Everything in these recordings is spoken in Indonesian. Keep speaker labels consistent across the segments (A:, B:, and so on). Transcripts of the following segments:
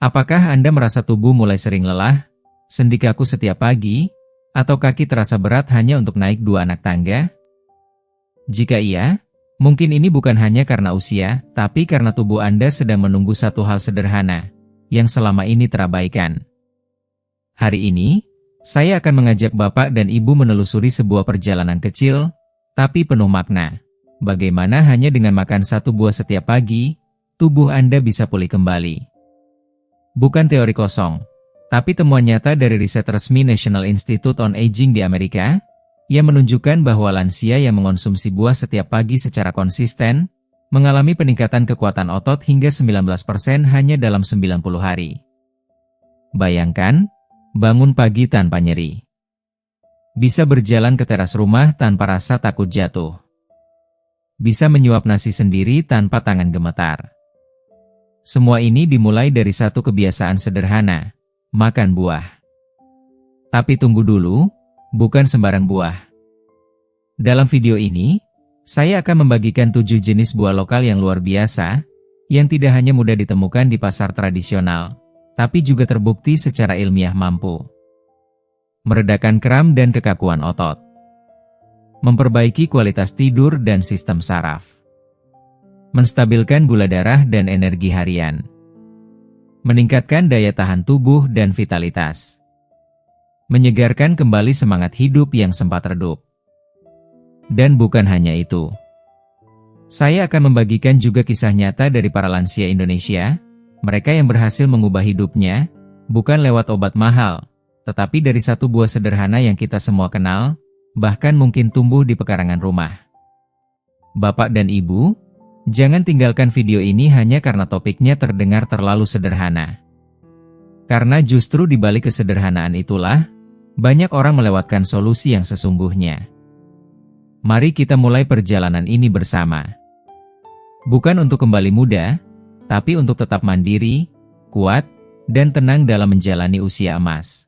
A: Apakah Anda merasa tubuh mulai sering lelah, sendi kaku setiap pagi, atau kaki terasa berat hanya untuk naik 2 anak tangga? Jika iya, mungkin ini bukan hanya karena usia, tapi karena tubuh Anda sedang menunggu satu hal sederhana, yang selama ini terabaikan. Hari ini, saya akan mengajak Bapak dan Ibu menelusuri sebuah perjalanan kecil, tapi penuh makna. Bagaimana hanya dengan makan satu buah setiap pagi, tubuh Anda bisa pulih kembali. Bukan teori kosong, tapi temuan nyata dari riset resmi National Institute on Aging di Amerika, yang menunjukkan bahwa lansia yang mengonsumsi buah setiap pagi secara konsisten, mengalami peningkatan kekuatan otot hingga 19% hanya dalam 90 hari. Bayangkan, bangun pagi tanpa nyeri. Bisa berjalan ke teras rumah tanpa rasa takut jatuh. Bisa menyuap nasi sendiri tanpa tangan gemetar. Semua ini dimulai dari satu kebiasaan sederhana, makan buah. Tapi tunggu dulu, bukan sembarang buah. Dalam video ini, saya akan membagikan 7 jenis buah lokal yang luar biasa, yang tidak hanya mudah ditemukan di pasar tradisional, tapi juga terbukti secara ilmiah mampu meredakan kram dan kekakuan otot, memperbaiki kualitas tidur dan sistem saraf, menstabilkan gula darah dan energi harian, meningkatkan daya tahan tubuh dan vitalitas, menyegarkan kembali semangat hidup yang sempat redup. Dan bukan hanya itu. Saya akan membagikan juga kisah nyata dari para lansia Indonesia, mereka yang berhasil mengubah hidupnya, bukan lewat obat mahal, tetapi dari satu buah sederhana yang kita semua kenal, bahkan mungkin tumbuh di pekarangan rumah. Bapak dan Ibu, jangan tinggalkan video ini hanya karena topiknya terdengar terlalu sederhana. Karena justru di balik kesederhanaan itulah, banyak orang melewatkan solusi yang sesungguhnya. Mari kita mulai perjalanan ini bersama. Bukan untuk kembali muda, tapi untuk tetap mandiri, kuat, dan tenang dalam menjalani usia emas.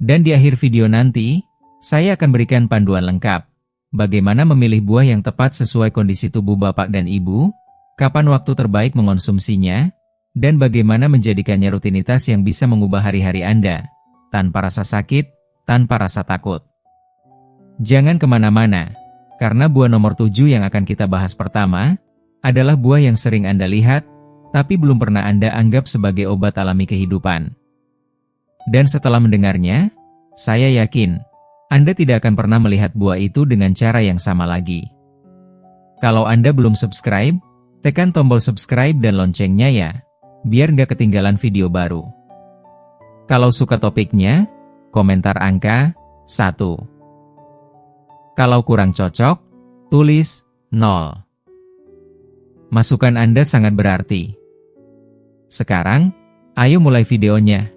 A: Dan di akhir video nanti, saya akan berikan panduan lengkap. Bagaimana memilih buah yang tepat sesuai kondisi tubuh Bapak dan Ibu, kapan waktu terbaik mengonsumsinya, dan bagaimana menjadikannya rutinitas yang bisa mengubah hari-hari Anda, tanpa rasa sakit, tanpa rasa takut. Jangan kemana-mana, karena buah nomor 7 yang akan kita bahas pertama, adalah buah yang sering Anda lihat, tapi belum pernah Anda anggap sebagai obat alami kehidupan. Dan setelah mendengarnya, saya yakin, Anda tidak akan pernah melihat buah itu dengan cara yang sama lagi. Kalau Anda belum subscribe, tekan tombol subscribe dan loncengnya ya, biar nggak ketinggalan video baru. Kalau suka topiknya, komentar angka 1. Kalau kurang cocok, tulis 0. Masukan Anda sangat berarti. Sekarang, ayo mulai videonya.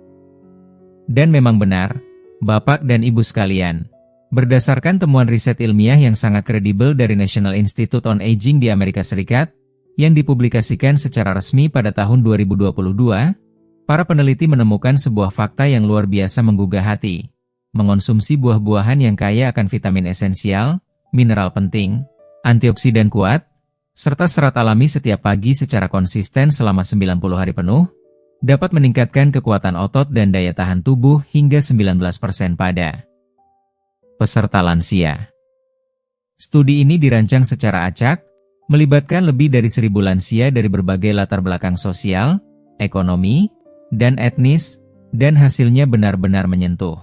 A: Dan memang benar, Bapak dan Ibu sekalian, berdasarkan temuan riset ilmiah yang sangat kredibel dari National Institute on Aging di Amerika Serikat, yang dipublikasikan secara resmi pada tahun 2022, para peneliti menemukan sebuah fakta yang luar biasa menggugah hati. Mengonsumsi buah-buahan yang kaya akan vitamin esensial, mineral penting, antioksidan kuat, serta serat alami setiap pagi secara konsisten selama 90 hari penuh, dapat meningkatkan kekuatan otot dan daya tahan tubuh hingga 19% pada peserta lansia. Studi ini dirancang secara acak, melibatkan lebih dari 1.000 lansia dari berbagai latar belakang sosial, ekonomi, dan etnis, dan hasilnya benar-benar menyentuh.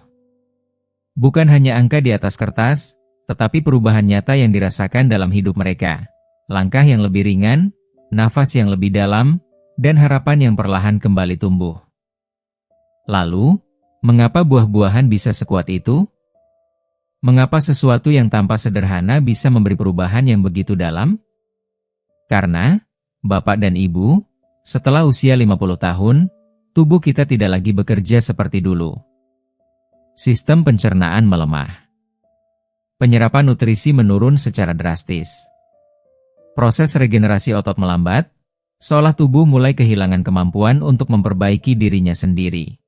A: Bukan hanya angka di atas kertas, tetapi perubahan nyata yang dirasakan dalam hidup mereka. Langkah yang lebih ringan, nafas yang lebih dalam, dan harapan yang perlahan kembali tumbuh. Lalu, mengapa buah-buahan bisa sekuat itu? Mengapa sesuatu yang tampak sederhana bisa memberi perubahan yang begitu dalam? Karena, Bapak dan Ibu, setelah usia 50 tahun, tubuh kita tidak lagi bekerja seperti dulu. Sistem pencernaan melemah. Penyerapan nutrisi menurun secara drastis. Proses regenerasi otot melambat, seolah tubuh mulai kehilangan kemampuan untuk memperbaiki dirinya sendiri.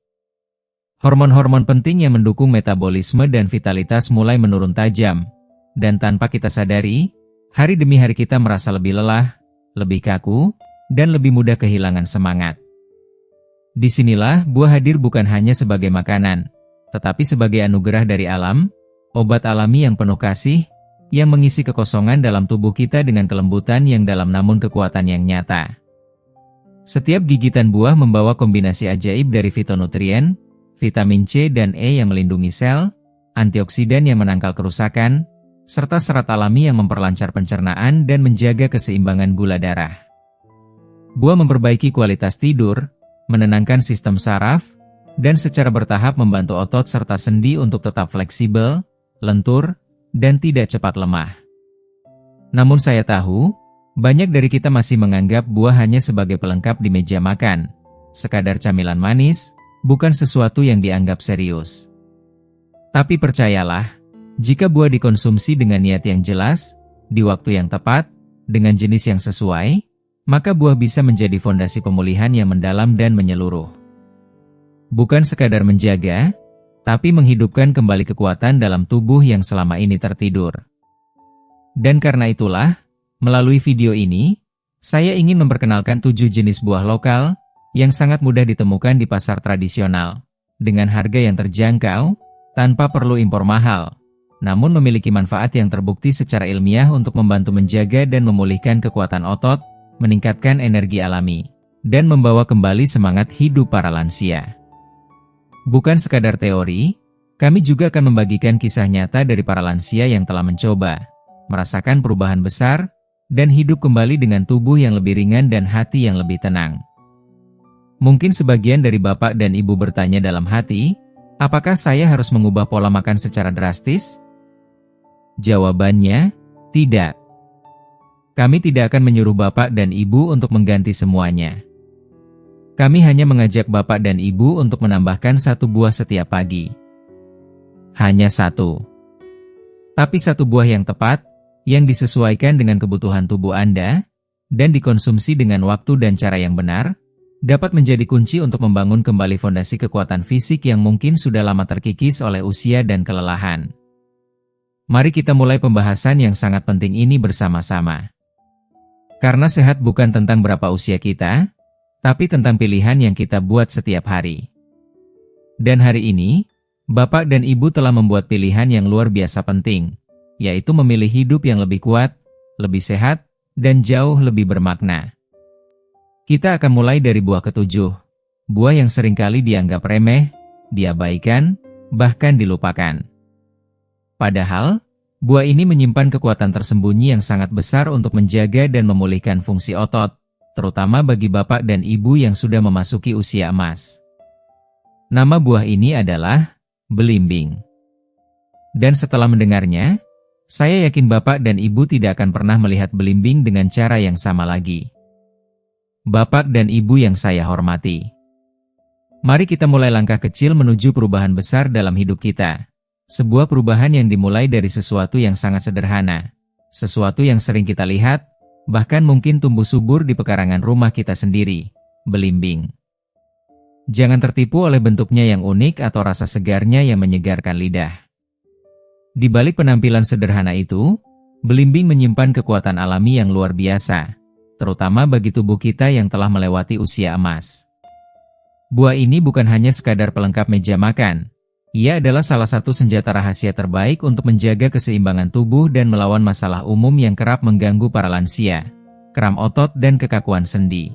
A: Hormon-hormon penting yang mendukung metabolisme dan vitalitas mulai menurun tajam, dan tanpa kita sadari, hari demi hari kita merasa lebih lelah, lebih kaku, dan lebih mudah kehilangan semangat. Disinilah buah hadir bukan hanya sebagai makanan, tetapi sebagai anugerah dari alam, obat alami yang penuh kasih, yang mengisi kekosongan dalam tubuh kita dengan kelembutan yang dalam namun kekuatan yang nyata. Setiap gigitan buah membawa kombinasi ajaib dari fitonutrien, vitamin C dan E yang melindungi sel, antioksidan yang menangkal kerusakan, serta serat alami yang memperlancar pencernaan dan menjaga keseimbangan gula darah. Buah memperbaiki kualitas tidur, menenangkan sistem saraf, dan secara bertahap membantu otot serta sendi untuk tetap fleksibel, lentur, dan tidak cepat lemah. Namun saya tahu, banyak dari kita masih menganggap buah hanya sebagai pelengkap di meja makan, sekadar camilan manis, bukan sesuatu yang dianggap serius. Tapi percayalah, jika buah dikonsumsi dengan niat yang jelas, di waktu yang tepat, dengan jenis yang sesuai, maka buah bisa menjadi fondasi pemulihan yang mendalam dan menyeluruh. Bukan sekadar menjaga, tapi menghidupkan kembali kekuatan dalam tubuh yang selama ini tertidur. Dan karena itulah, melalui video ini, saya ingin memperkenalkan 7 jenis buah lokal yang sangat mudah ditemukan di pasar tradisional, dengan harga yang terjangkau, tanpa perlu impor mahal, namun memiliki manfaat yang terbukti secara ilmiah untuk membantu menjaga dan memulihkan kekuatan otot, meningkatkan energi alami, dan membawa kembali semangat hidup para lansia. Bukan sekadar teori, kami juga akan membagikan kisah nyata dari para lansia yang telah mencoba, merasakan perubahan besar, dan hidup kembali dengan tubuh yang lebih ringan dan hati yang lebih tenang. Mungkin sebagian dari bapak dan ibu bertanya dalam hati, apakah saya harus mengubah pola makan secara drastis? Jawabannya, tidak. Kami tidak akan menyuruh bapak dan ibu untuk mengganti semuanya. Kami hanya mengajak bapak dan ibu untuk menambahkan 1 buah setiap pagi. Hanya 1. Tapi 1 buah yang tepat, yang disesuaikan dengan kebutuhan tubuh Anda, dan dikonsumsi dengan waktu dan cara yang benar, dapat menjadi kunci untuk membangun kembali fondasi kekuatan fisik yang mungkin sudah lama terkikis oleh usia dan kelelahan. Mari kita mulai pembahasan yang sangat penting ini bersama-sama. Karena sehat bukan tentang berapa usia kita, tapi tentang pilihan yang kita buat setiap hari. Dan hari ini, Bapak dan Ibu telah membuat pilihan yang luar biasa penting, yaitu memilih hidup yang lebih kuat, lebih sehat, dan jauh lebih bermakna. Kita akan mulai dari buah ke-7, buah yang seringkali dianggap remeh, diabaikan, bahkan dilupakan. Padahal, buah ini menyimpan kekuatan tersembunyi yang sangat besar untuk menjaga dan memulihkan fungsi otot, terutama bagi bapak dan ibu yang sudah memasuki usia emas. Nama buah ini adalah belimbing. Dan setelah mendengarnya, saya yakin bapak dan ibu tidak akan pernah melihat belimbing dengan cara yang sama lagi. Bapak dan ibu yang saya hormati, mari kita mulai langkah kecil menuju perubahan besar dalam hidup kita. Sebuah perubahan yang dimulai dari sesuatu yang sangat sederhana, sesuatu yang sering kita lihat, bahkan mungkin tumbuh subur di pekarangan rumah kita sendiri, belimbing. Jangan tertipu oleh bentuknya yang unik atau rasa segarnya yang menyegarkan lidah. Di balik penampilan sederhana itu, belimbing menyimpan kekuatan alami yang luar biasa, terutama bagi tubuh kita yang telah melewati usia emas. Buah ini bukan hanya sekadar pelengkap meja makan, ia adalah salah satu senjata rahasia terbaik untuk menjaga keseimbangan tubuh dan melawan masalah umum yang kerap mengganggu para lansia, kram otot dan kekakuan sendi.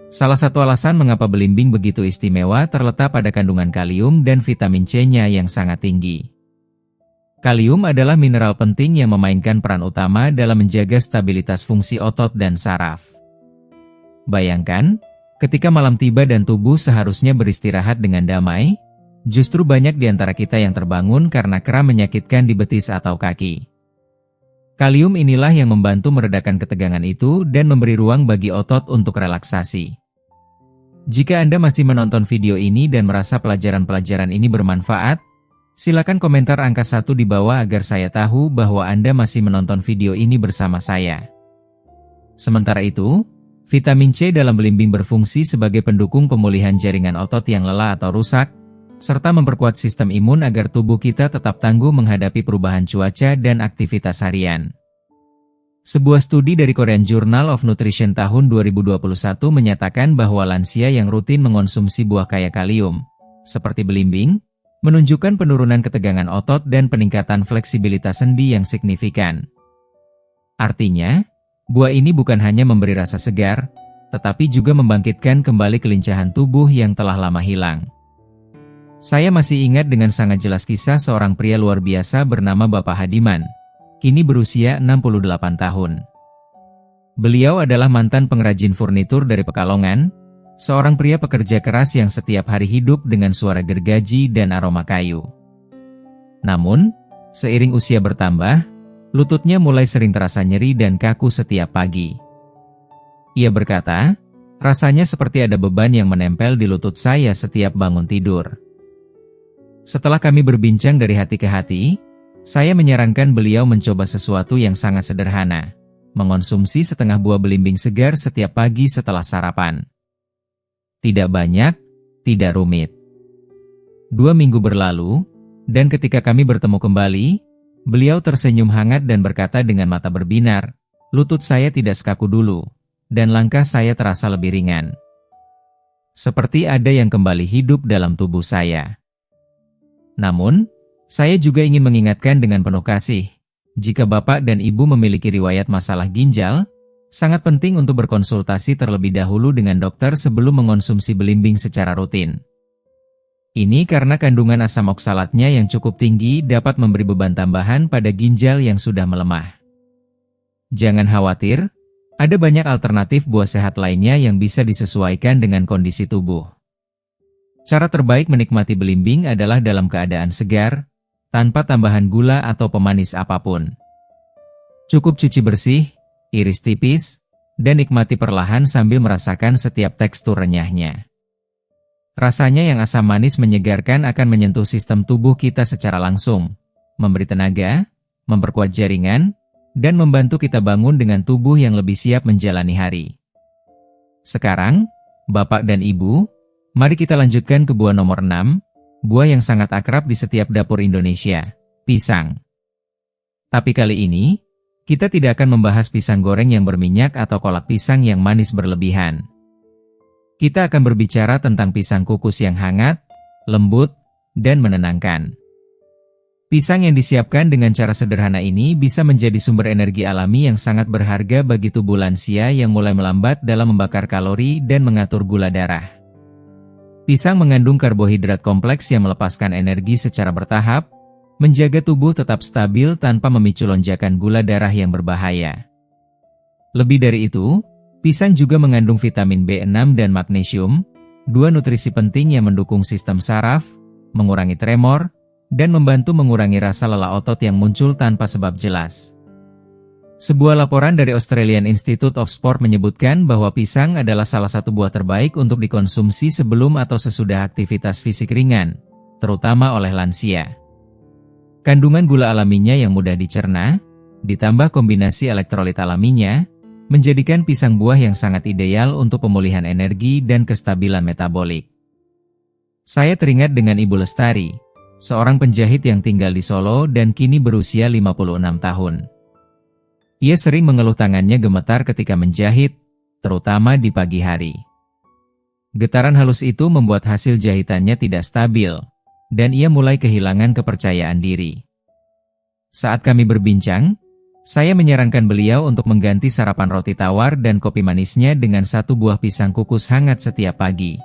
A: Salah satu alasan mengapa belimbing begitu istimewa terletak pada kandungan kalium dan vitamin C-nya yang sangat tinggi. Kalium adalah mineral penting yang memainkan peran utama dalam menjaga stabilitas fungsi otot dan saraf. Bayangkan, ketika malam tiba dan tubuh seharusnya beristirahat dengan damai, justru banyak di antara kita yang terbangun karena kram menyakitkan di betis atau kaki. Kalium inilah yang membantu meredakan ketegangan itu dan memberi ruang bagi otot untuk relaksasi. Jika Anda masih menonton video ini dan merasa pelajaran-pelajaran ini bermanfaat, silakan komentar angka 1 di bawah agar saya tahu bahwa Anda masih menonton video ini bersama saya. Sementara itu, vitamin C dalam belimbing berfungsi sebagai pendukung pemulihan jaringan otot yang lelah atau rusak, serta memperkuat sistem imun agar tubuh kita tetap tangguh menghadapi perubahan cuaca dan aktivitas harian. Sebuah studi dari Korean Journal of Nutrition tahun 2021 menyatakan bahwa lansia yang rutin mengonsumsi buah kaya kalium, seperti belimbing, menunjukkan penurunan ketegangan otot dan peningkatan fleksibilitas sendi yang signifikan. Artinya, buah ini bukan hanya memberi rasa segar, tetapi juga membangkitkan kembali kelincahan tubuh yang telah lama hilang. Saya masih ingat dengan sangat jelas kisah seorang pria luar biasa bernama Bapak Hadiman, kini berusia 68 tahun. Beliau adalah mantan pengrajin furnitur dari Pekalongan, seorang pria pekerja keras yang setiap hari hidup dengan suara gergaji dan aroma kayu. Namun, seiring usia bertambah, lututnya mulai sering terasa nyeri dan kaku setiap pagi. Ia berkata, rasanya seperti ada beban yang menempel di lutut saya setiap bangun tidur. Setelah kami berbincang dari hati ke hati, saya menyarankan beliau mencoba sesuatu yang sangat sederhana, mengonsumsi setengah buah belimbing segar setiap pagi setelah sarapan. Tidak banyak, tidak rumit. 2 minggu berlalu, dan ketika kami bertemu kembali, beliau tersenyum hangat dan berkata dengan mata berbinar, lutut saya tidak sekaku dulu, dan langkah saya terasa lebih ringan. Seperti ada yang kembali hidup dalam tubuh saya. Namun, saya juga ingin mengingatkan dengan penuh kasih, jika Bapak dan Ibu memiliki riwayat masalah ginjal, sangat penting untuk berkonsultasi terlebih dahulu dengan dokter sebelum mengonsumsi belimbing secara rutin. Ini karena kandungan asam oksalatnya yang cukup tinggi dapat memberi beban tambahan pada ginjal yang sudah melemah. Jangan khawatir, ada banyak alternatif buah sehat lainnya yang bisa disesuaikan dengan kondisi tubuh. Cara terbaik menikmati belimbing adalah dalam keadaan segar, tanpa tambahan gula atau pemanis apapun. Cukup cuci bersih, iris tipis, dan nikmati perlahan sambil merasakan setiap tekstur renyahnya. Rasanya yang asam manis menyegarkan akan menyentuh sistem tubuh kita secara langsung, memberi tenaga, memperkuat jaringan, dan membantu kita bangun dengan tubuh yang lebih siap menjalani hari. Sekarang, Bapak dan Ibu, mari kita lanjutkan ke buah nomor 6, buah yang sangat akrab di setiap dapur Indonesia, pisang. Tapi kali ini, kita tidak akan membahas pisang goreng yang berminyak atau kolak pisang yang manis berlebihan. Kita akan berbicara tentang pisang kukus yang hangat, lembut, dan menenangkan. Pisang yang disiapkan dengan cara sederhana ini bisa menjadi sumber energi alami yang sangat berharga bagi tubuh lansia yang mulai melambat dalam membakar kalori dan mengatur gula darah. Pisang mengandung karbohidrat kompleks yang melepaskan energi secara bertahap, menjaga tubuh tetap stabil tanpa memicu lonjakan gula darah yang berbahaya. Lebih dari itu, pisang juga mengandung vitamin B6 dan magnesium, dua nutrisi penting yang mendukung sistem saraf, mengurangi tremor, dan membantu mengurangi rasa lelah otot yang muncul tanpa sebab jelas. Sebuah laporan dari Australian Institute of Sport menyebutkan bahwa pisang adalah salah satu buah terbaik untuk dikonsumsi sebelum atau sesudah aktivitas fisik ringan, terutama oleh lansia. Kandungan gula alaminya yang mudah dicerna, ditambah kombinasi elektrolit alaminya, menjadikan pisang buah yang sangat ideal untuk pemulihan energi dan kestabilan metabolik. Saya teringat dengan Ibu Lestari, seorang penjahit yang tinggal di Solo dan kini berusia 56 tahun. Ia sering mengeluh tangannya gemetar ketika menjahit, terutama di pagi hari. Getaran halus itu membuat hasil jahitannya tidak stabil, dan ia mulai kehilangan kepercayaan diri. Saat kami berbincang, saya menyarankan beliau untuk mengganti sarapan roti tawar dan kopi manisnya dengan satu buah pisang kukus hangat setiap pagi.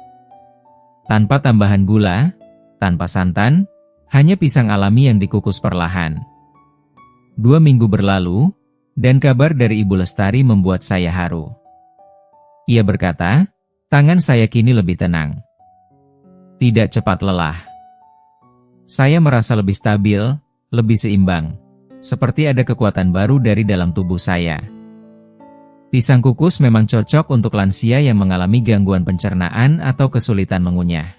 A: Tanpa tambahan gula, tanpa santan, hanya pisang alami yang dikukus perlahan. 2 minggu berlalu, dan kabar dari Ibu Lestari membuat saya haru. Ia berkata, tangan saya kini lebih tenang. Tidak cepat lelah. Saya merasa lebih stabil, lebih seimbang. Seperti ada kekuatan baru dari dalam tubuh saya. Pisang kukus memang cocok untuk lansia yang mengalami gangguan pencernaan atau kesulitan mengunyah.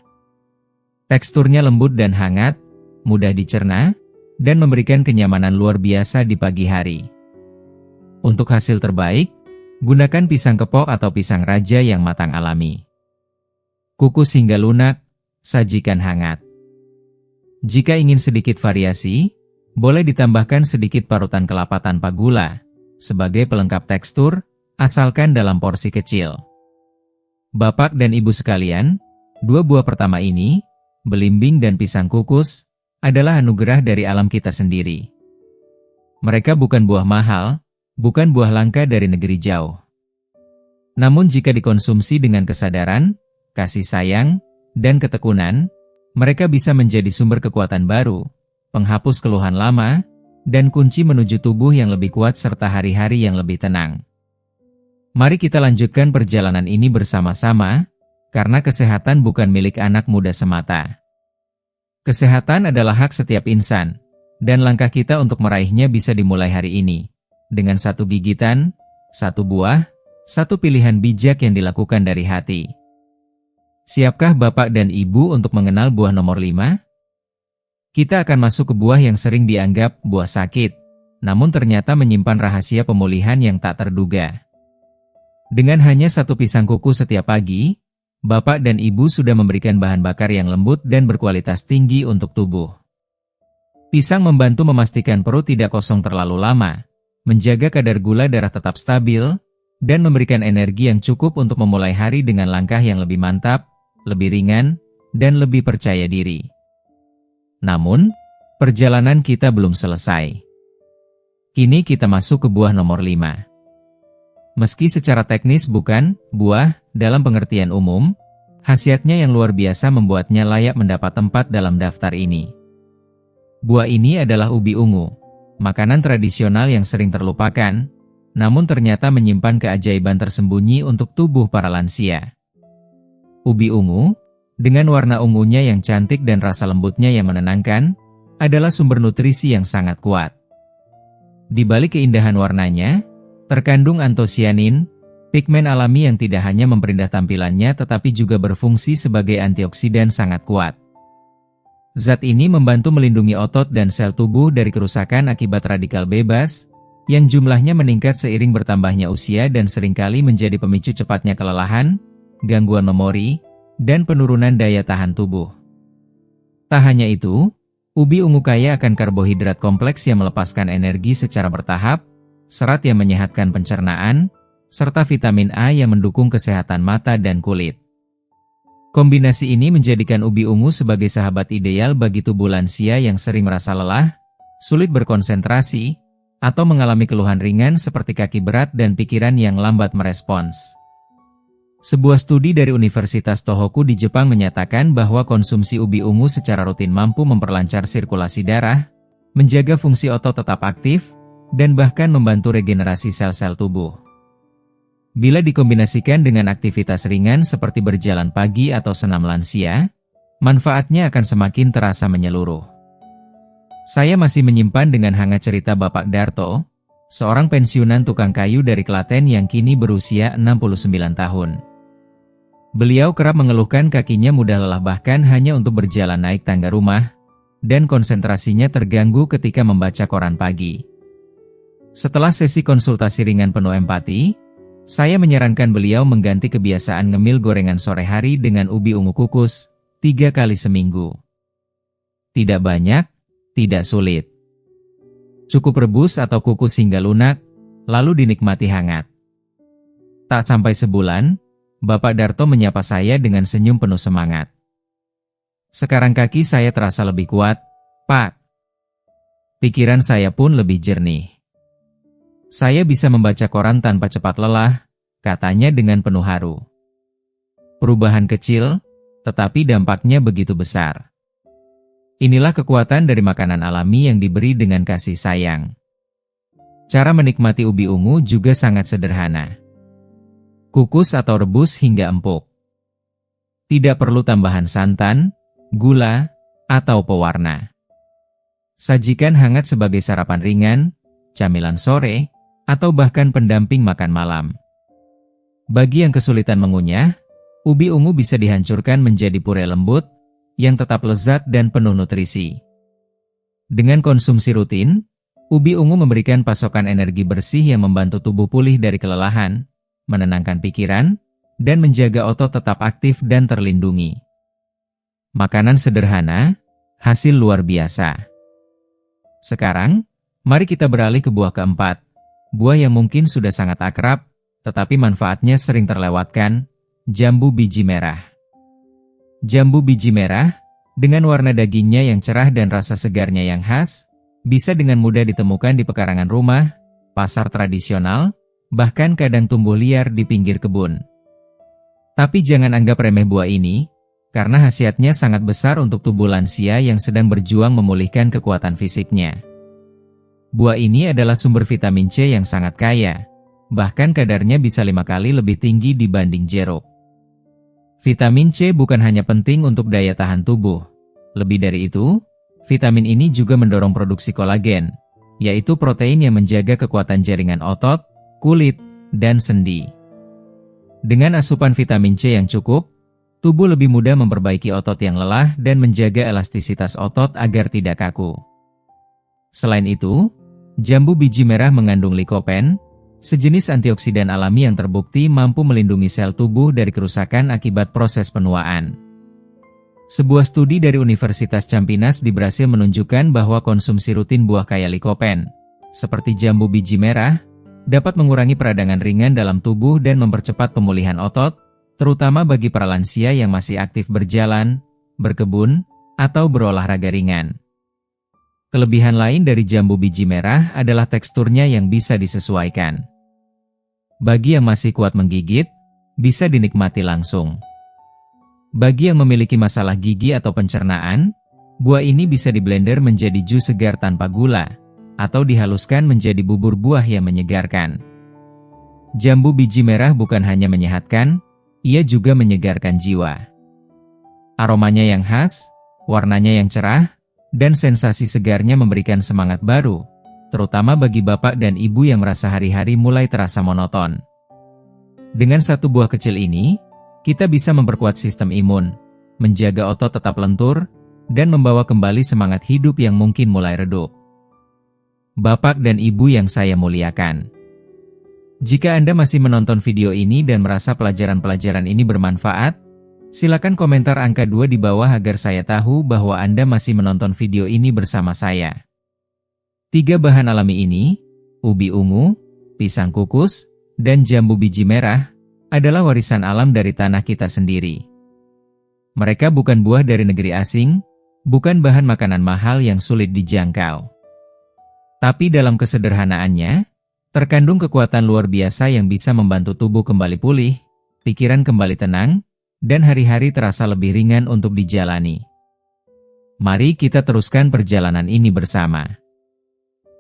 A: Teksturnya lembut dan hangat, mudah dicerna, dan memberikan kenyamanan luar biasa di pagi hari. Untuk hasil terbaik, gunakan pisang kepok atau pisang raja yang matang alami. Kukus hingga lunak, sajikan hangat. Jika ingin sedikit variasi, boleh ditambahkan sedikit parutan kelapa tanpa gula, sebagai pelengkap tekstur, asalkan dalam porsi kecil. Bapak dan Ibu sekalian, dua buah pertama ini, belimbing dan pisang kukus, adalah anugerah dari alam kita sendiri. Mereka bukan buah mahal, bukan buah langka dari negeri jauh. Namun jika dikonsumsi dengan kesadaran, kasih sayang, dan ketekunan, mereka bisa menjadi sumber kekuatan baru, penghapus keluhan lama, dan kunci menuju tubuh yang lebih kuat serta hari-hari yang lebih tenang. Mari kita lanjutkan perjalanan ini bersama-sama, karena kesehatan bukan milik anak muda semata. Kesehatan adalah hak setiap insan, dan langkah kita untuk meraihnya bisa dimulai hari ini, dengan satu gigitan, satu buah, satu pilihan bijak yang dilakukan dari hati. Siapkah Bapak dan Ibu untuk mengenal buah nomor 5? Kita akan masuk ke buah yang sering dianggap buah sakit, namun ternyata menyimpan rahasia pemulihan yang tak terduga. Dengan hanya satu pisang kuku setiap pagi, Bapak dan Ibu sudah memberikan bahan bakar yang lembut dan berkualitas tinggi untuk tubuh. Pisang membantu memastikan perut tidak kosong terlalu lama, menjaga kadar gula darah tetap stabil, dan memberikan energi yang cukup untuk memulai hari dengan langkah yang lebih mantap, lebih ringan, dan lebih percaya diri. Namun, perjalanan kita belum selesai. Kini kita masuk ke buah nomor 5. Meski secara teknis bukan buah dalam pengertian umum, khasiatnya yang luar biasa membuatnya layak mendapat tempat dalam daftar ini. Buah ini adalah ubi ungu, makanan tradisional yang sering terlupakan, namun ternyata menyimpan keajaiban tersembunyi untuk tubuh para lansia. Ubi ungu, dengan warna ungunya yang cantik dan rasa lembutnya yang menenangkan, adalah sumber nutrisi yang sangat kuat. Di balik keindahan warnanya, terkandung antosianin, pigmen alami yang tidak hanya memperindah tampilannya tetapi juga berfungsi sebagai antioksidan sangat kuat. Zat ini membantu melindungi otot dan sel tubuh dari kerusakan akibat radikal bebas, yang jumlahnya meningkat seiring bertambahnya usia dan seringkali menjadi pemicu cepatnya kelelahan, gangguan memori, dan penurunan daya tahan tubuh. Tak hanya itu, ubi ungu kaya akan karbohidrat kompleks yang melepaskan energi secara bertahap, serat yang menyehatkan pencernaan, serta vitamin A yang mendukung kesehatan mata dan kulit. Kombinasi ini menjadikan ubi ungu sebagai sahabat ideal bagi tubuh lansia yang sering merasa lelah, sulit berkonsentrasi, atau mengalami keluhan ringan seperti kaki berat dan pikiran yang lambat merespons. Sebuah studi dari Universitas Tohoku di Jepang menyatakan bahwa konsumsi ubi ungu secara rutin mampu memperlancar sirkulasi darah, menjaga fungsi otot tetap aktif, dan bahkan membantu regenerasi sel-sel tubuh. Bila dikombinasikan dengan aktivitas ringan seperti berjalan pagi atau senam lansia, manfaatnya akan semakin terasa menyeluruh. Saya masih menyimpan dengan hangat cerita Bapak Darto, seorang pensiunan tukang kayu dari Klaten yang kini berusia 69 tahun. Beliau kerap mengeluhkan kakinya mudah lelah bahkan hanya untuk berjalan naik tangga rumah, dan konsentrasinya terganggu ketika membaca koran pagi. Setelah sesi konsultasi ringan penuh empati, saya menyarankan beliau mengganti kebiasaan ngemil gorengan sore hari dengan ubi ungu kukus, 3 kali seminggu. Tidak banyak, tidak sulit. Cukup rebus atau kukus hingga lunak, lalu dinikmati hangat. Tak sampai sebulan, Bapak Darto menyapa saya dengan senyum penuh semangat. Sekarang kaki saya terasa lebih kuat, Pak. Pikiran saya pun lebih jernih. Saya bisa membaca koran tanpa cepat lelah, katanya dengan penuh haru. Perubahan kecil, tetapi dampaknya begitu besar. Inilah kekuatan dari makanan alami yang diberi dengan kasih sayang. Cara menikmati ubi ungu juga sangat sederhana. Kukus atau rebus hingga empuk. Tidak perlu tambahan santan, gula, atau pewarna. Sajikan hangat sebagai sarapan ringan, camilan sore, atau bahkan pendamping makan malam. Bagi yang kesulitan mengunyah, ubi ungu bisa dihancurkan menjadi puree lembut, yang tetap lezat dan penuh nutrisi. Dengan konsumsi rutin, ubi ungu memberikan pasokan energi bersih yang membantu tubuh pulih dari kelelahan, menenangkan pikiran, dan menjaga otot tetap aktif dan terlindungi. Makanan sederhana, hasil luar biasa. Sekarang, mari kita beralih ke buah keempat, buah yang mungkin sudah sangat akrab, tetapi manfaatnya sering terlewatkan, jambu biji merah. Jambu biji merah, dengan warna dagingnya yang cerah dan rasa segarnya yang khas, bisa dengan mudah ditemukan di pekarangan rumah, pasar tradisional, bahkan kadang tumbuh liar di pinggir kebun. Tapi jangan anggap remeh buah ini, karena khasiatnya sangat besar untuk tubuh lansia yang sedang berjuang memulihkan kekuatan fisiknya. Buah ini adalah sumber vitamin C yang sangat kaya, bahkan kadarnya bisa 5 kali lebih tinggi dibanding jeruk. Vitamin C bukan hanya penting untuk daya tahan tubuh. Lebih dari itu, vitamin ini juga mendorong produksi kolagen, yaitu protein yang menjaga kekuatan jaringan otot, kulit, dan sendi. Dengan asupan vitamin C yang cukup, tubuh lebih mudah memperbaiki otot yang lelah dan menjaga elastisitas otot agar tidak kaku. Selain itu, jambu biji merah mengandung likopen, sejenis antioksidan alami yang terbukti mampu melindungi sel tubuh dari kerusakan akibat proses penuaan. Sebuah studi dari Universitas Campinas berhasil menunjukkan bahwa konsumsi rutin buah kaya likopen, seperti jambu biji merah, dapat mengurangi peradangan ringan dalam tubuh dan mempercepat pemulihan otot, terutama bagi para lansia yang masih aktif berjalan, berkebun, atau berolahraga ringan. Kelebihan lain dari jambu biji merah adalah teksturnya yang bisa disesuaikan. Bagi yang masih kuat menggigit, bisa dinikmati langsung. Bagi yang memiliki masalah gigi atau pencernaan, buah ini bisa diblender menjadi jus segar tanpa gula, atau dihaluskan menjadi bubur buah yang menyegarkan. Jambu biji merah bukan hanya menyehatkan, ia juga menyegarkan jiwa. Aromanya yang khas, warnanya yang cerah, dan sensasi segarnya memberikan semangat baru, terutama bagi bapak dan ibu yang merasa hari-hari mulai terasa monoton. Dengan satu buah kecil ini, kita bisa memperkuat sistem imun, menjaga otot tetap lentur, dan membawa kembali semangat hidup yang mungkin mulai redup. Bapak dan ibu yang saya muliakan, jika Anda masih menonton video ini dan merasa pelajaran-pelajaran ini bermanfaat, silakan komentar angka 2 di bawah agar saya tahu bahwa Anda masih menonton video ini bersama saya. 3 bahan alami ini, ubi ungu, pisang kukus, dan jambu biji merah, adalah warisan alam dari tanah kita sendiri. Mereka bukan buah dari negeri asing, bukan bahan makanan mahal yang sulit dijangkau. Tapi dalam kesederhanaannya, terkandung kekuatan luar biasa yang bisa membantu tubuh kembali pulih, pikiran kembali tenang, dan hari-hari terasa lebih ringan untuk dijalani. Mari kita teruskan perjalanan ini bersama.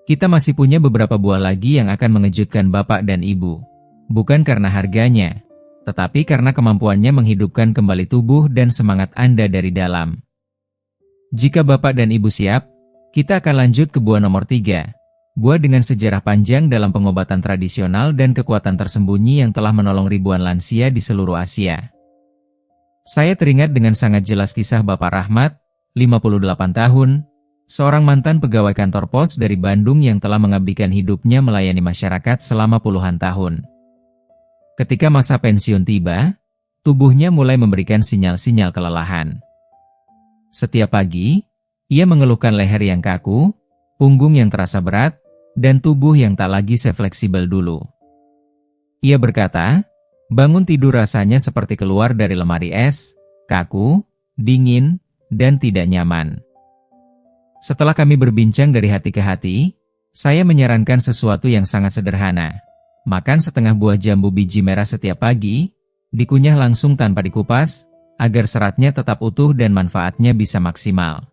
A: Kita masih punya beberapa buah lagi yang akan mengejutkan Bapak dan Ibu. Bukan karena harganya, tetapi karena kemampuannya menghidupkan kembali tubuh dan semangat Anda dari dalam. Jika Bapak dan Ibu siap, kita akan lanjut ke buah nomor 3. Buah dengan sejarah panjang dalam pengobatan tradisional dan kekuatan tersembunyi yang telah menolong ribuan lansia di seluruh Asia. Saya teringat dengan sangat jelas kisah Bapak Rahmat, 58 tahun, seorang mantan pegawai kantor pos dari Bandung yang telah mengabdikan hidupnya melayani masyarakat selama puluhan tahun. Ketika masa pensiun tiba, tubuhnya mulai memberikan sinyal-sinyal kelelahan. Setiap pagi, ia mengeluhkan leher yang kaku, punggung yang terasa berat, dan tubuh yang tak lagi sefleksibel dulu. Ia berkata, bangun tidur rasanya seperti keluar dari lemari es, kaku, dingin, dan tidak nyaman. Setelah kami berbincang dari hati ke hati, saya menyarankan sesuatu yang sangat sederhana. Makan setengah buah jambu biji merah setiap pagi, dikunyah langsung tanpa dikupas, agar seratnya tetap utuh dan manfaatnya bisa maksimal.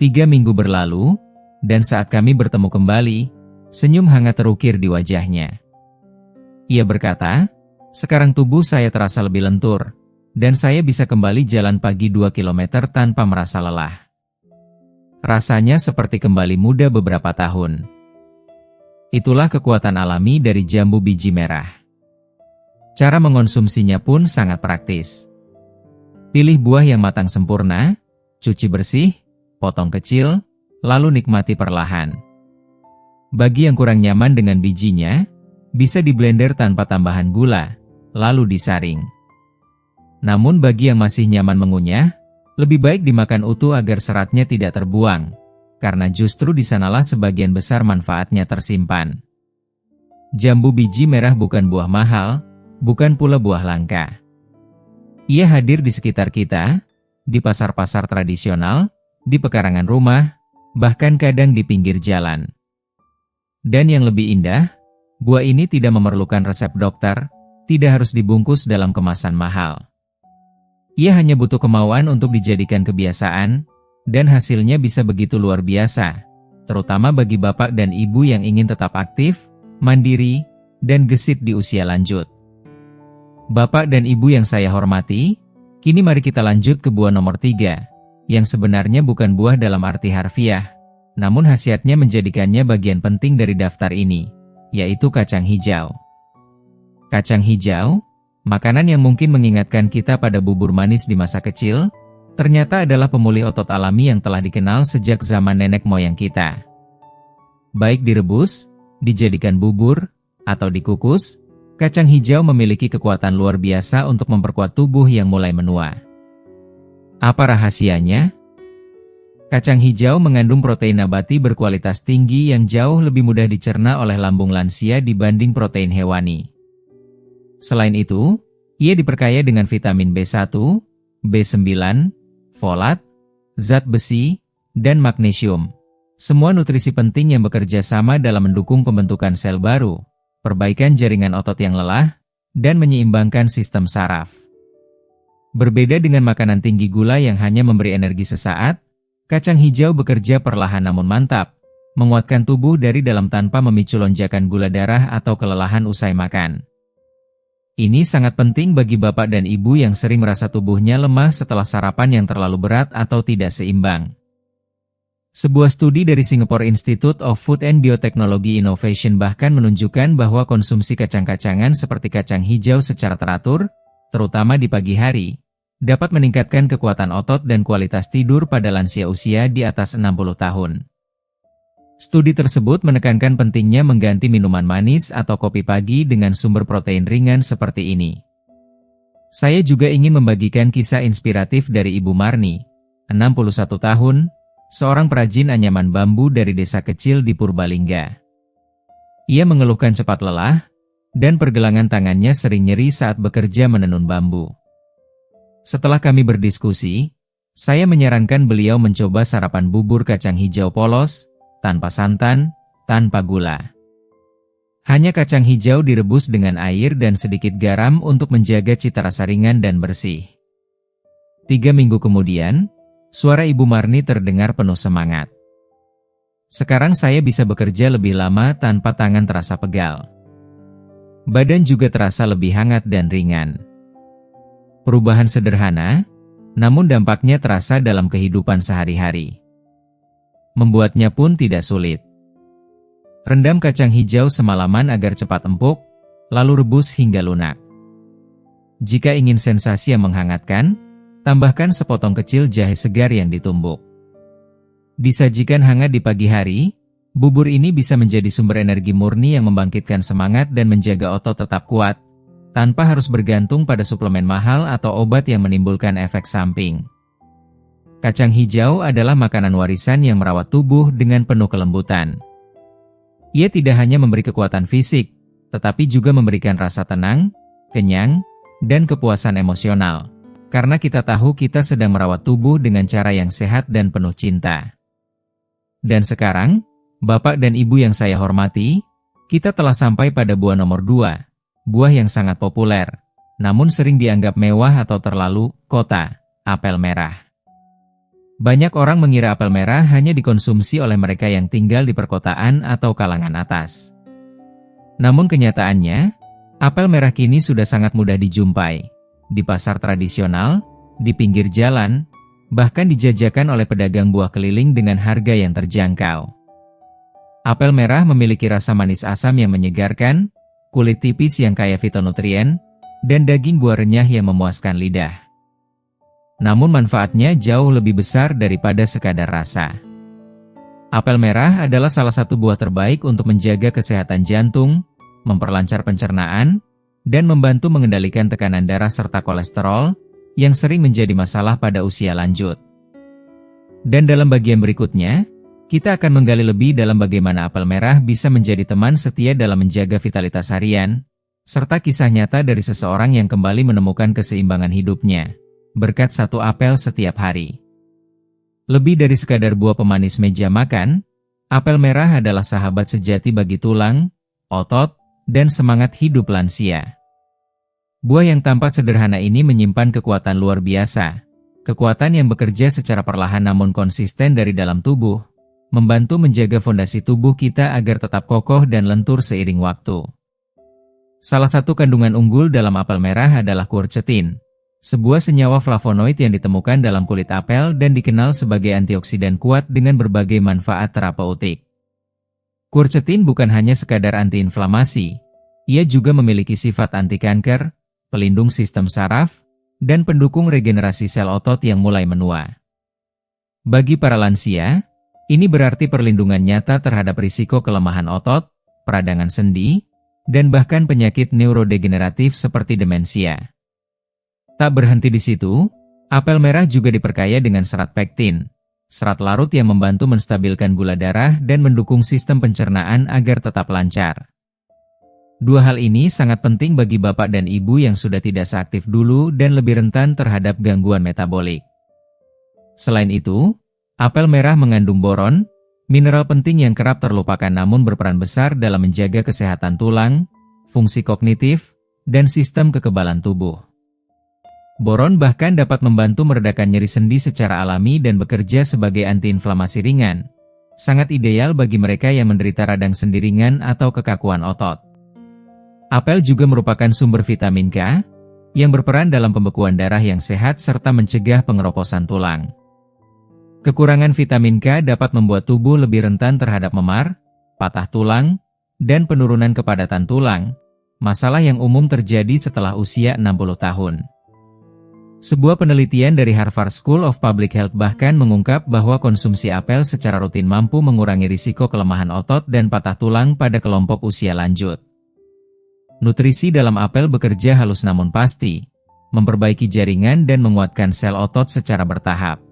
A: 3 minggu berlalu, dan saat kami bertemu kembali, senyum hangat terukir di wajahnya. Ia berkata, sekarang tubuh saya terasa lebih lentur, dan saya bisa kembali jalan pagi 2 km tanpa merasa lelah. Rasanya seperti kembali muda beberapa tahun. Itulah kekuatan alami dari jambu biji merah. Cara mengonsumsinya pun sangat praktis. Pilih buah yang matang sempurna, cuci bersih, potong kecil, lalu nikmati perlahan. Bagi yang kurang nyaman dengan bijinya, bisa diblender tanpa tambahan gula, lalu disaring. Namun bagi yang masih nyaman mengunyah, lebih baik dimakan utuh agar seratnya tidak terbuang, karena justru di sanalah sebagian besar manfaatnya tersimpan. Jambu biji merah bukan buah mahal, bukan pula buah langka. Ia hadir di sekitar kita, di pasar-pasar tradisional, di pekarangan rumah, bahkan kadang di pinggir jalan. Dan yang lebih indah, buah ini tidak memerlukan resep dokter, tidak harus dibungkus dalam kemasan mahal. Ia hanya butuh kemauan untuk dijadikan kebiasaan, dan hasilnya bisa begitu luar biasa, terutama bagi bapak dan ibu yang ingin tetap aktif, mandiri, dan gesit di usia lanjut. Bapak dan ibu yang saya hormati, kini mari kita lanjut ke buah nomor 3, yang sebenarnya bukan buah dalam arti harfiah, namun khasiatnya menjadikannya bagian penting dari daftar ini, yaitu kacang hijau. Kacang hijau, makanan yang mungkin mengingatkan kita pada bubur manis di masa kecil, ternyata adalah pemulih otot alami yang telah dikenal sejak zaman nenek moyang kita. Baik direbus, dijadikan bubur, atau dikukus, kacang hijau memiliki kekuatan luar biasa untuk memperkuat tubuh yang mulai menua. Apa rahasianya? Kacang hijau mengandung protein nabati berkualitas tinggi yang jauh lebih mudah dicerna oleh lambung lansia dibanding protein hewani. Selain itu, ia diperkaya dengan vitamin B1, B9, folat, zat besi, dan magnesium. Semua nutrisi penting yang bekerja sama dalam mendukung pembentukan sel baru, perbaikan jaringan otot yang lelah, dan menyeimbangkan sistem saraf. Berbeda dengan makanan tinggi gula yang hanya memberi energi sesaat, kacang hijau bekerja perlahan namun mantap, menguatkan tubuh dari dalam tanpa memicu lonjakan gula darah atau kelelahan usai makan. Ini sangat penting bagi bapak dan ibu yang sering merasa tubuhnya lemah setelah sarapan yang terlalu berat atau tidak seimbang. Sebuah studi dari Singapore Institute of Food and Biotechnology Innovation bahkan menunjukkan bahwa konsumsi kacang-kacangan seperti kacang hijau secara teratur, terutama di pagi hari, dapat meningkatkan kekuatan otot dan kualitas tidur pada lansia usia di atas 60 tahun. Studi tersebut menekankan pentingnya mengganti minuman manis atau kopi pagi dengan sumber protein ringan seperti ini. Saya juga ingin membagikan kisah inspiratif dari Ibu Marni, 61 tahun, seorang perajin anyaman bambu dari desa kecil di Purbalingga. Ia mengeluhkan cepat lelah, dan pergelangan tangannya sering nyeri saat bekerja menenun bambu. Setelah kami berdiskusi, saya menyarankan beliau mencoba sarapan bubur kacang hijau polos, tanpa santan, tanpa gula. Hanya kacang hijau direbus dengan air dan sedikit garam untuk menjaga cita rasa ringan dan bersih. 3 minggu kemudian, suara Ibu Marni terdengar penuh semangat. Sekarang saya bisa bekerja lebih lama tanpa tangan terasa pegal. Badan juga terasa lebih hangat dan ringan. Perubahan sederhana, namun dampaknya terasa dalam kehidupan sehari-hari. Membuatnya pun tidak sulit. Rendam kacang hijau semalaman agar cepat empuk, lalu rebus hingga lunak. Jika ingin sensasi yang menghangatkan, tambahkan sepotong kecil jahe segar yang ditumbuk. Disajikan hangat di pagi hari, bubur ini bisa menjadi sumber energi murni yang membangkitkan semangat dan menjaga otot tetap kuat, tanpa harus bergantung pada suplemen mahal atau obat yang menimbulkan efek samping. Kacang hijau adalah makanan warisan yang merawat tubuh dengan penuh kelembutan. Ia tidak hanya memberi kekuatan fisik, tetapi juga memberikan rasa tenang, kenyang, dan kepuasan emosional. Karena kita tahu kita sedang merawat tubuh dengan cara yang sehat dan penuh cinta. Dan sekarang, Bapak dan Ibu yang saya hormati, kita telah sampai pada buah nomor 2, buah yang sangat populer, namun sering dianggap mewah atau terlalu kota, apel merah. Banyak orang mengira apel merah hanya dikonsumsi oleh mereka yang tinggal di perkotaan atau kalangan atas. Namun kenyataannya, apel merah kini sudah sangat mudah dijumpai, di pasar tradisional, di pinggir jalan, bahkan dijajakan oleh pedagang buah keliling dengan harga yang terjangkau. Apel merah memiliki rasa manis asam yang menyegarkan, kulit tipis yang kaya fitonutrien, dan daging buah renyah yang memuaskan lidah. Namun manfaatnya jauh lebih besar daripada sekadar rasa. Apel merah adalah salah satu buah terbaik untuk menjaga kesehatan jantung, memperlancar pencernaan, dan membantu mengendalikan tekanan darah serta kolesterol, yang sering menjadi masalah pada usia lanjut. Dan dalam bagian berikutnya, kita akan menggali lebih dalam bagaimana apel merah bisa menjadi teman setia dalam menjaga vitalitas harian, serta kisah nyata dari seseorang yang kembali menemukan keseimbangan hidupnya, berkat satu apel setiap hari. Lebih dari sekadar buah pemanis meja makan, apel merah adalah sahabat sejati bagi tulang, otot, dan semangat hidup lansia. Buah yang tampak sederhana ini menyimpan kekuatan luar biasa, kekuatan yang bekerja secara perlahan namun konsisten dari dalam tubuh, membantu menjaga fondasi tubuh kita agar tetap kokoh dan lentur seiring waktu. Salah satu kandungan unggul dalam apel merah adalah quercetin, sebuah senyawa flavonoid yang ditemukan dalam kulit apel dan dikenal sebagai antioksidan kuat dengan berbagai manfaat terapeutik. Quercetin bukan hanya sekadar antiinflamasi, ia juga memiliki sifat anti kanker, pelindung sistem saraf, dan pendukung regenerasi sel otot yang mulai menua. Bagi para lansia, ini berarti perlindungan nyata terhadap risiko kelemahan otot, peradangan sendi, dan bahkan penyakit neurodegeneratif seperti demensia. Tak berhenti di situ, apel merah juga diperkaya dengan serat pektin, serat larut yang membantu menstabilkan gula darah dan mendukung sistem pencernaan agar tetap lancar. Dua hal ini sangat penting bagi bapak dan ibu yang sudah tidak seaktif dulu dan lebih rentan terhadap gangguan metabolik. Selain itu, apel merah mengandung boron, mineral penting yang kerap terlupakan namun berperan besar dalam menjaga kesehatan tulang, fungsi kognitif, dan sistem kekebalan tubuh. Boron bahkan dapat membantu meredakan nyeri sendi secara alami dan bekerja sebagai antiinflamasi ringan. Sangat ideal bagi mereka yang menderita radang sendi ringan atau kekakuan otot. Apel juga merupakan sumber vitamin K, yang berperan dalam pembekuan darah yang sehat serta mencegah pengeroposan tulang. Kekurangan vitamin K dapat membuat tubuh lebih rentan terhadap memar, patah tulang, dan penurunan kepadatan tulang, masalah yang umum terjadi setelah usia 60 tahun. Sebuah penelitian dari Harvard School of Public Health bahkan mengungkap bahwa konsumsi apel secara rutin mampu mengurangi risiko kelemahan otot dan patah tulang pada kelompok usia lanjut. Nutrisi dalam apel bekerja halus namun pasti, memperbaiki jaringan dan menguatkan sel otot secara bertahap.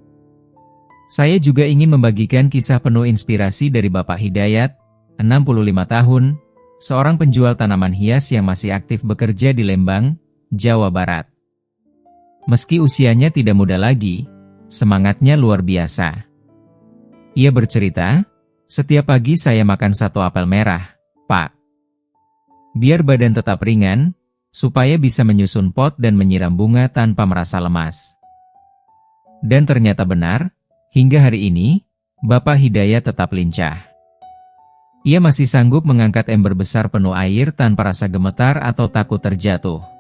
A: Saya juga ingin membagikan kisah penuh inspirasi dari Bapak Hidayat, 65 tahun, seorang penjual tanaman hias yang masih aktif bekerja di Lembang, Jawa Barat. Meski usianya tidak muda lagi, semangatnya luar biasa. Ia bercerita, "Setiap pagi saya makan satu apel merah, Pak. Biar badan tetap ringan, supaya bisa menyusun pot dan menyiram bunga tanpa merasa lemas." Dan ternyata benar, hingga hari ini, Bapak Hidayat tetap lincah. Ia masih sanggup mengangkat ember besar penuh air tanpa rasa gemetar atau takut terjatuh.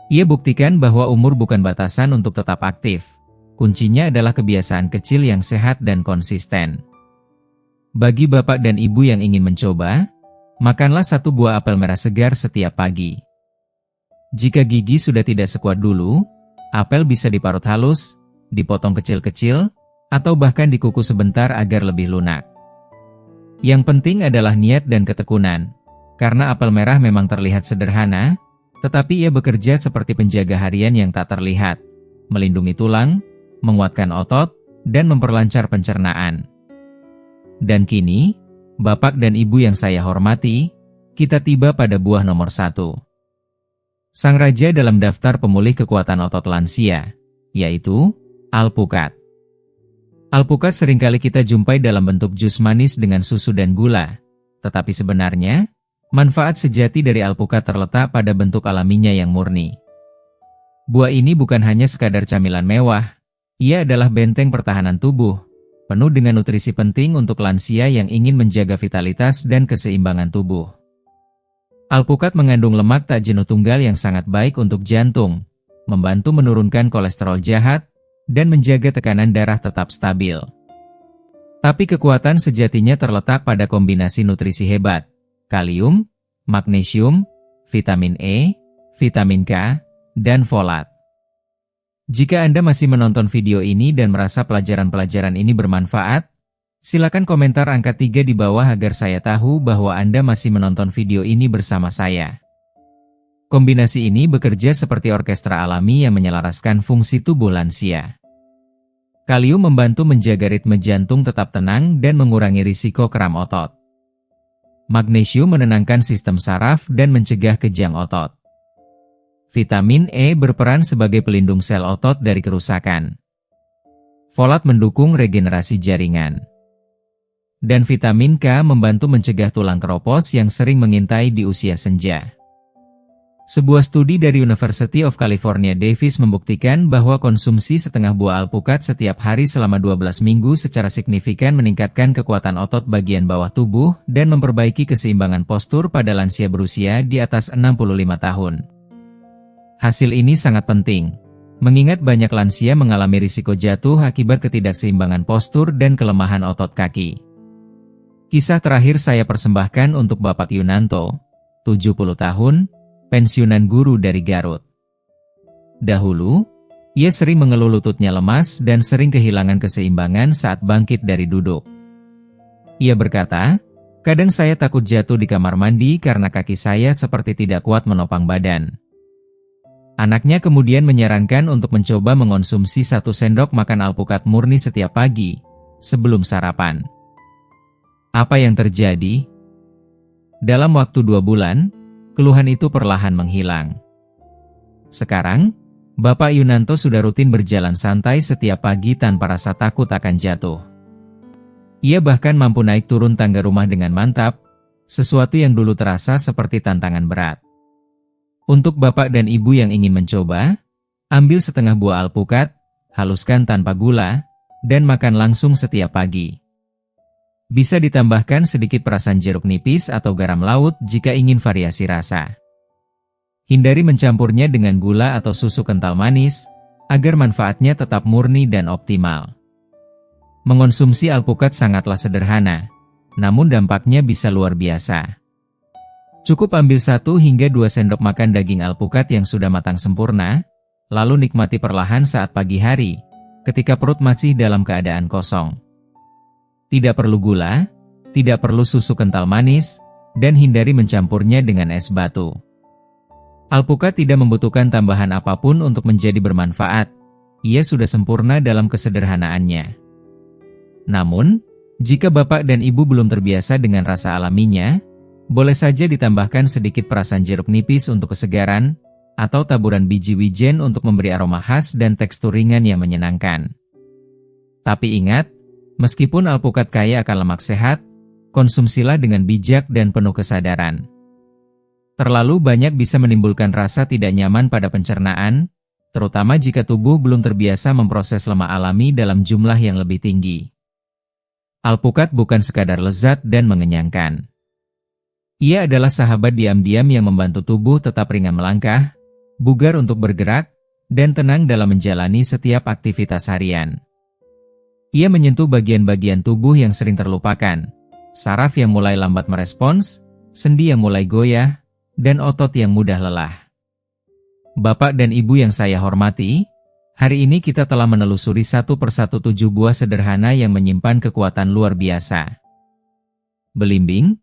A: Ia buktikan bahwa umur bukan batasan untuk tetap aktif. Kuncinya adalah kebiasaan kecil yang sehat dan konsisten. Bagi bapak dan ibu yang ingin mencoba, makanlah satu buah apel merah segar setiap pagi. Jika gigi sudah tidak sekuat dulu, apel bisa diparut halus, dipotong kecil-kecil, atau bahkan dikukus sebentar agar lebih lunak. Yang penting adalah niat dan ketekunan, karena apel merah memang terlihat sederhana, tetapi ia bekerja seperti penjaga harian yang tak terlihat, melindungi tulang, menguatkan otot, dan memperlancar pencernaan. Dan kini, bapak dan ibu yang saya hormati, kita tiba pada buah nomor 1. Sang raja dalam daftar pemulih kekuatan otot lansia, yaitu alpukat. Alpukat seringkali kita jumpai dalam bentuk jus manis dengan susu dan gula, tetapi sebenarnya, manfaat sejati dari alpukat terletak pada bentuk alaminya yang murni. Buah ini bukan hanya sekadar camilan mewah, ia adalah benteng pertahanan tubuh, penuh dengan nutrisi penting untuk lansia yang ingin menjaga vitalitas dan keseimbangan tubuh. Alpukat mengandung lemak tak jenuh tunggal yang sangat baik untuk jantung, membantu menurunkan kolesterol jahat, dan menjaga tekanan darah tetap stabil. Tapi kekuatan sejatinya terletak pada kombinasi nutrisi hebat, kalium, magnesium, vitamin E, vitamin K, dan folat. Jika Anda masih menonton video ini dan merasa pelajaran-pelajaran ini bermanfaat, silakan komentar angka 3 di bawah agar saya tahu bahwa Anda masih menonton video ini bersama saya. Kombinasi ini bekerja seperti orkestra alami yang menyelaraskan fungsi tubuh lansia. Kalium membantu menjaga ritme jantung tetap tenang dan mengurangi risiko kram otot. Magnesium menenangkan sistem saraf dan mencegah kejang otot. Vitamin E berperan sebagai pelindung sel otot dari kerusakan. Folat mendukung regenerasi jaringan. Dan vitamin K membantu mencegah tulang keropos yang sering mengintai di usia senja. Sebuah studi dari University of California Davis membuktikan bahwa konsumsi setengah buah alpukat setiap hari selama 12 minggu secara signifikan meningkatkan kekuatan otot bagian bawah tubuh dan memperbaiki keseimbangan postur pada lansia berusia di atas 65 tahun. Hasil ini sangat penting, mengingat banyak lansia mengalami risiko jatuh akibat ketidakseimbangan postur dan kelemahan otot kaki. Kisah terakhir saya persembahkan untuk Bapak Yunanto, 70 tahun, pensiunan guru dari Garut. Dahulu, ia sering mengeluh lututnya lemas dan sering kehilangan keseimbangan saat bangkit dari duduk. Ia berkata, "Kadang saya takut jatuh di kamar mandi karena kaki saya seperti tidak kuat menopang badan." Anaknya kemudian menyarankan untuk mencoba mengonsumsi 1 sendok makan alpukat murni setiap pagi, sebelum sarapan. Apa yang terjadi? Dalam waktu 2 bulan, keluhan itu perlahan menghilang. Sekarang, Bapak Yunanto sudah rutin berjalan santai setiap pagi tanpa rasa takut akan jatuh. Ia bahkan mampu naik turun tangga rumah dengan mantap, sesuatu yang dulu terasa seperti tantangan berat. Untuk Bapak dan Ibu yang ingin mencoba, ambil setengah buah alpukat, haluskan tanpa gula, dan makan langsung setiap pagi. Bisa ditambahkan sedikit perasan jeruk nipis atau garam laut jika ingin variasi rasa. Hindari mencampurnya dengan gula atau susu kental manis, agar manfaatnya tetap murni dan optimal. Mengonsumsi alpukat sangatlah sederhana, namun dampaknya bisa luar biasa. Cukup ambil 1 hingga 2 sendok makan daging alpukat yang sudah matang sempurna, lalu nikmati perlahan saat pagi hari, ketika perut masih dalam keadaan kosong. Tidak perlu gula, tidak perlu susu kental manis, dan hindari mencampurnya dengan es batu. Alpukat tidak membutuhkan tambahan apapun untuk menjadi bermanfaat, ia sudah sempurna dalam kesederhanaannya. Namun, jika Bapak dan Ibu belum terbiasa dengan rasa alaminya, boleh saja ditambahkan sedikit perasan jeruk nipis untuk kesegaran, atau taburan biji wijen untuk memberi aroma khas dan tekstur ringan yang menyenangkan. Tapi ingat, meskipun alpukat kaya akan lemak sehat, konsumsilah dengan bijak dan penuh kesadaran. Terlalu banyak bisa menimbulkan rasa tidak nyaman pada pencernaan, terutama jika tubuh belum terbiasa memproses lemak alami dalam jumlah yang lebih tinggi. Alpukat bukan sekadar lezat dan mengenyangkan. Ia adalah sahabat diam-diam yang membantu tubuh tetap ringan melangkah, bugar untuk bergerak, dan tenang dalam menjalani setiap aktivitas harian. Ia menyentuh bagian-bagian tubuh yang sering terlupakan, saraf yang mulai lambat merespons, sendi yang mulai goyah, dan otot yang mudah lelah. Bapak dan Ibu yang saya hormati, hari ini kita telah menelusuri satu persatu 7 buah sederhana yang menyimpan kekuatan luar biasa. Belimbing,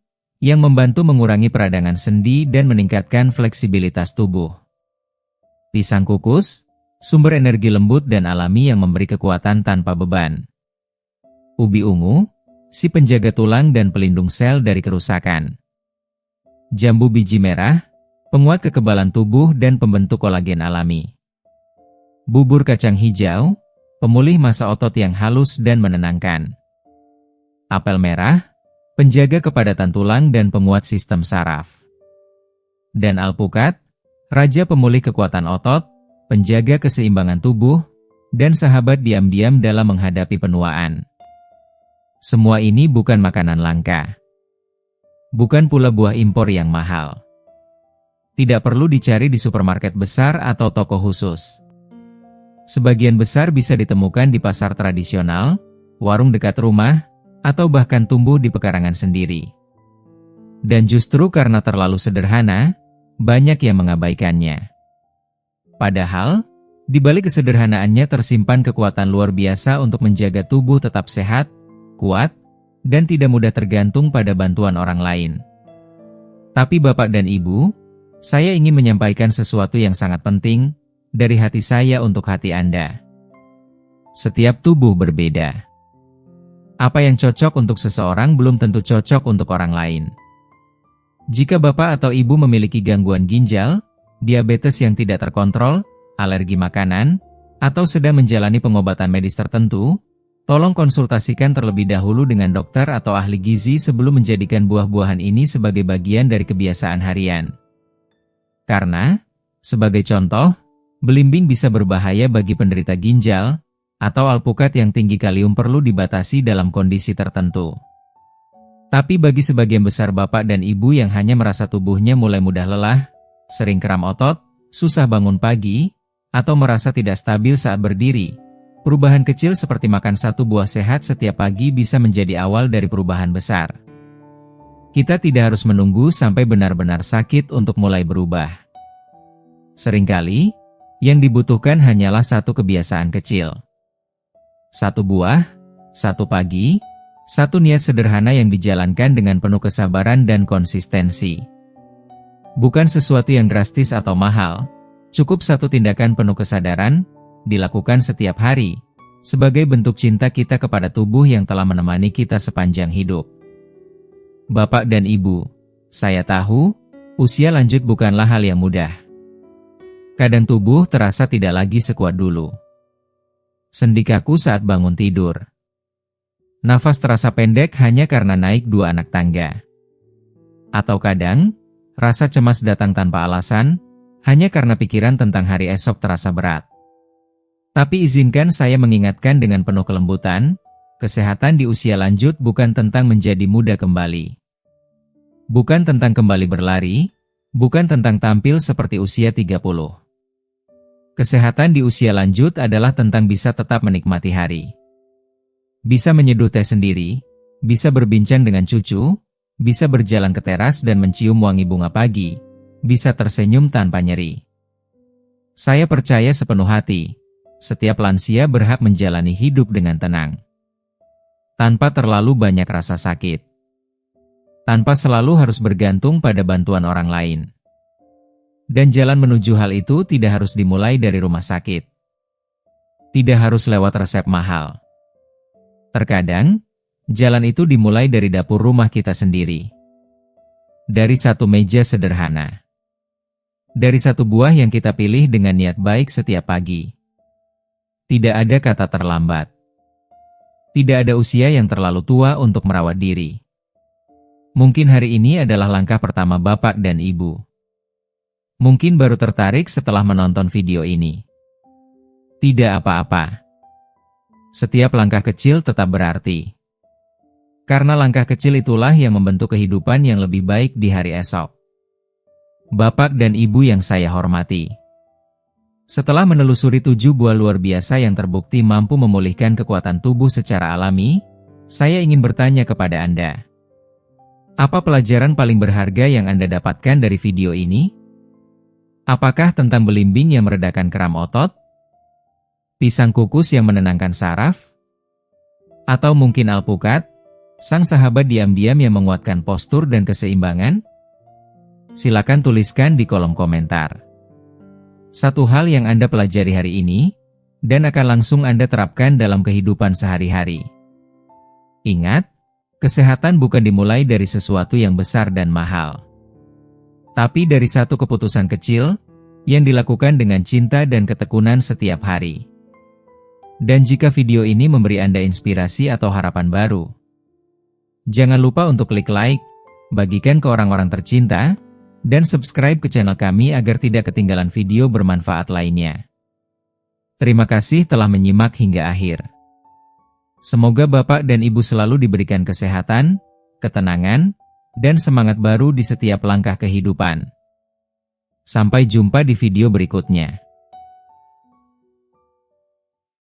A: yang membantu mengurangi peradangan sendi dan meningkatkan fleksibilitas tubuh. Pisang kukus, sumber energi lembut dan alami yang memberi kekuatan tanpa beban. Ubi ungu, si penjaga tulang dan pelindung sel dari kerusakan. Jambu biji merah, penguat kekebalan tubuh dan pembentuk kolagen alami. Bubur kacang hijau, pemulih massa otot yang halus dan menenangkan. Apel merah, penjaga kepadatan tulang dan penguat sistem saraf. Dan alpukat, raja pemulih kekuatan otot, penjaga keseimbangan tubuh, dan sahabat diam-diam dalam menghadapi penuaan. Semua ini bukan makanan langka. Bukan pula buah impor yang mahal. Tidak perlu dicari di supermarket besar atau toko khusus. Sebagian besar bisa ditemukan di pasar tradisional, warung dekat rumah, atau bahkan tumbuh di pekarangan sendiri. Dan justru karena terlalu sederhana, banyak yang mengabaikannya. Padahal, di balik kesederhanaannya tersimpan kekuatan luar biasa untuk menjaga tubuh tetap sehat, kuat, dan tidak mudah tergantung pada bantuan orang lain. Tapi Bapak dan Ibu, saya ingin menyampaikan sesuatu yang sangat penting dari hati saya untuk hati Anda. Setiap tubuh berbeda. Apa yang cocok untuk seseorang belum tentu cocok untuk orang lain. Jika Bapak atau Ibu memiliki gangguan ginjal, diabetes yang tidak terkontrol, alergi makanan, atau sedang menjalani pengobatan medis tertentu, tolong konsultasikan terlebih dahulu dengan dokter atau ahli gizi sebelum menjadikan buah-buahan ini sebagai bagian dari kebiasaan harian. Karena, sebagai contoh, belimbing bisa berbahaya bagi penderita ginjal, atau alpukat yang tinggi kalium perlu dibatasi dalam kondisi tertentu. Tapi bagi sebagian besar Bapak dan Ibu yang hanya merasa tubuhnya mulai mudah lelah, sering kram otot, susah bangun pagi, atau merasa tidak stabil saat berdiri, perubahan kecil seperti makan satu buah sehat setiap pagi bisa menjadi awal dari perubahan besar. Kita tidak harus menunggu sampai benar-benar sakit untuk mulai berubah. Seringkali, yang dibutuhkan hanyalah satu kebiasaan kecil. Satu buah, satu pagi, satu niat sederhana yang dijalankan dengan penuh kesabaran dan konsistensi. Bukan sesuatu yang drastis atau mahal, cukup satu tindakan penuh kesadaran, dilakukan setiap hari, sebagai bentuk cinta kita kepada tubuh yang telah menemani kita sepanjang hidup. Bapak dan Ibu, saya tahu, usia lanjut bukanlah hal yang mudah. Kadang tubuh terasa tidak lagi sekuat dulu. Sendi kaku saat bangun tidur. Nafas terasa pendek hanya karena naik 2 anak tangga. Atau kadang, rasa cemas datang tanpa alasan, hanya karena pikiran tentang hari esok terasa berat. Tapi izinkan saya mengingatkan dengan penuh kelembutan, kesehatan di usia lanjut bukan tentang menjadi muda kembali. Bukan tentang kembali berlari, bukan tentang tampil seperti usia 30. Kesehatan di usia lanjut adalah tentang bisa tetap menikmati hari. Bisa menyeduh teh sendiri, bisa berbincang dengan cucu, bisa berjalan ke teras dan mencium wangi bunga pagi, bisa tersenyum tanpa nyeri. Saya percaya sepenuh hati, setiap lansia berhak menjalani hidup dengan tenang. Tanpa terlalu banyak rasa sakit. Tanpa selalu harus bergantung pada bantuan orang lain. Dan jalan menuju hal itu tidak harus dimulai dari rumah sakit. Tidak harus lewat resep mahal. Terkadang, jalan itu dimulai dari dapur rumah kita sendiri. Dari satu meja sederhana. Dari satu buah yang kita pilih dengan niat baik setiap pagi. Tidak ada kata terlambat. Tidak ada usia yang terlalu tua untuk merawat diri. Mungkin hari ini adalah langkah pertama Bapak dan Ibu. Mungkin baru tertarik setelah menonton video ini. Tidak apa-apa. Setiap langkah kecil tetap berarti. Karena langkah kecil itulah yang membentuk kehidupan yang lebih baik di hari esok. Bapak dan Ibu yang saya hormati. Setelah menelusuri 7 buah luar biasa yang terbukti mampu memulihkan kekuatan tubuh secara alami, saya ingin bertanya kepada Anda. Apa pelajaran paling berharga yang Anda dapatkan dari video ini? Apakah tentang belimbing yang meredakan kram otot? Pisang kukus yang menenangkan saraf? Atau mungkin alpukat, sang sahabat diam-diam yang menguatkan postur dan keseimbangan? Silakan tuliskan di kolom komentar. Satu hal yang Anda pelajari hari ini, dan akan langsung Anda terapkan dalam kehidupan sehari-hari. Ingat, kesehatan bukan dimulai dari sesuatu yang besar dan mahal. Tapi dari satu keputusan kecil, yang dilakukan dengan cinta dan ketekunan setiap hari. Dan jika video ini memberi Anda inspirasi atau harapan baru, jangan lupa untuk klik like, bagikan ke orang-orang tercinta, dan subscribe ke channel kami agar tidak ketinggalan video bermanfaat lainnya. Terima kasih telah menyimak hingga akhir. Semoga Bapak dan Ibu selalu diberikan kesehatan, ketenangan, dan semangat baru di setiap langkah kehidupan. Sampai jumpa di video berikutnya.